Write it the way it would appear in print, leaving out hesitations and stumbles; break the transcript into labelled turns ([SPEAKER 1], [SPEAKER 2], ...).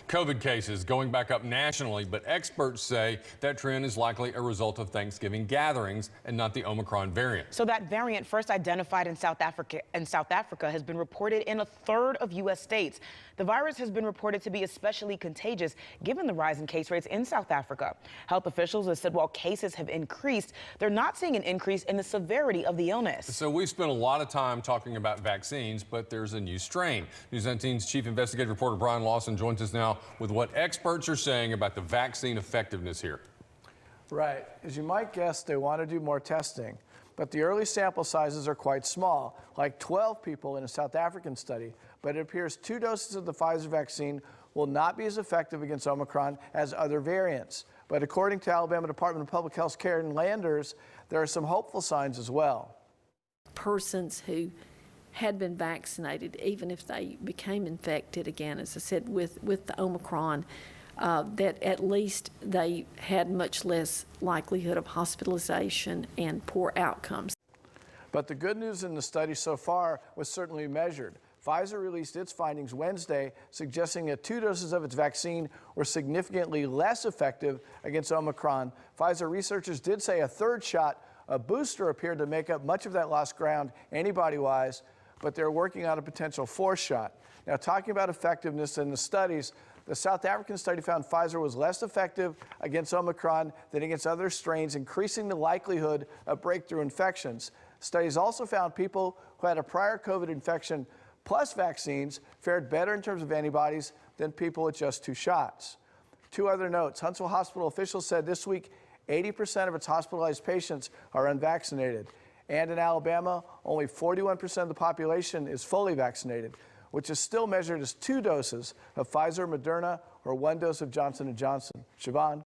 [SPEAKER 1] COVID cases going back up nationally, but experts say that trend is likely a result of Thanksgiving gatherings and not the Omicron variant.
[SPEAKER 2] So that variant, first identified in South Africa, has been reported in a third of U.S. states. The virus has been reported to be especially contagious given the rise in case rates in South Africa. Health officials have said while cases have increased, they're not seeing an increase in the severity of the illness.
[SPEAKER 1] So we spent a lot of time talking about vaccines, but there's a new strain. News 19's chief investigative reporter Brian Lawson joins us now with what experts are saying about the vaccine effectiveness here.
[SPEAKER 3] Right. As you might guess, they want to do more testing, but the early sample sizes are quite small, like 12 people in a South African study. But it appears 2 doses of the Pfizer vaccine will not be as effective against Omicron as other variants. But according to Alabama Department of Public Health's Karen Landers, there are some hopeful signs as well.
[SPEAKER 4] Persons who had been vaccinated, even if they became infected again, as I said, with the Omicron, that at least they had much less likelihood of hospitalization and poor outcomes.
[SPEAKER 3] But the good news in the study so far was certainly measured. Pfizer released its findings Wednesday, suggesting that 2 doses of its vaccine were significantly less effective against Omicron. Pfizer researchers did say a third shot, a booster, appeared to make up much of that lost ground antibody-wise, but they're working on a potential 4th shot. Now, talking about effectiveness in the studies, the South African study found Pfizer was less effective against Omicron than against other strains, increasing the likelihood of breakthrough infections. Studies also found people who had a prior COVID infection plus vaccines fared better in terms of antibodies than people with just 2 shots. 2 other notes. Huntsville Hospital officials said this week 80% of its hospitalized patients are unvaccinated. And in Alabama, only 41% of the population is fully vaccinated, which is still measured as 2 doses of Pfizer, Moderna, or 1 dose of Johnson & Johnson. Siobhan?